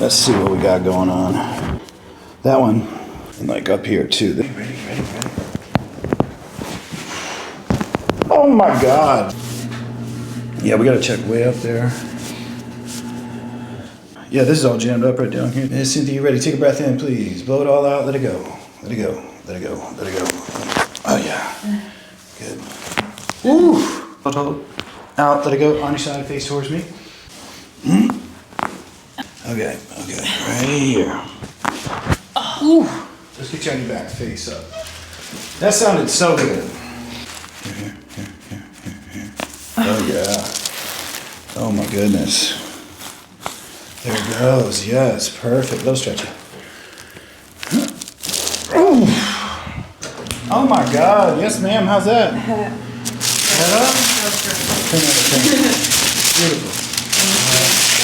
Let's see what we got going on. That one, and like up here too. Ready. Oh my God. Yeah, we gotta check way up there. Yeah, this is all jammed up right down here. Hey, Cynthia, you ready? Take a breath in, please. Blow it all out, let it go. Let it go. Oh yeah, good. Ooh, out, let it go, on your side, face towards me. Okay, right here. Ooh. Let's get you on your back, face up. That sounded so good. Here. Oh yeah. Oh my goodness. There it goes, yes, perfect. Little stretch. Oh my God, yes ma'am, how's that? Head up? Beautiful.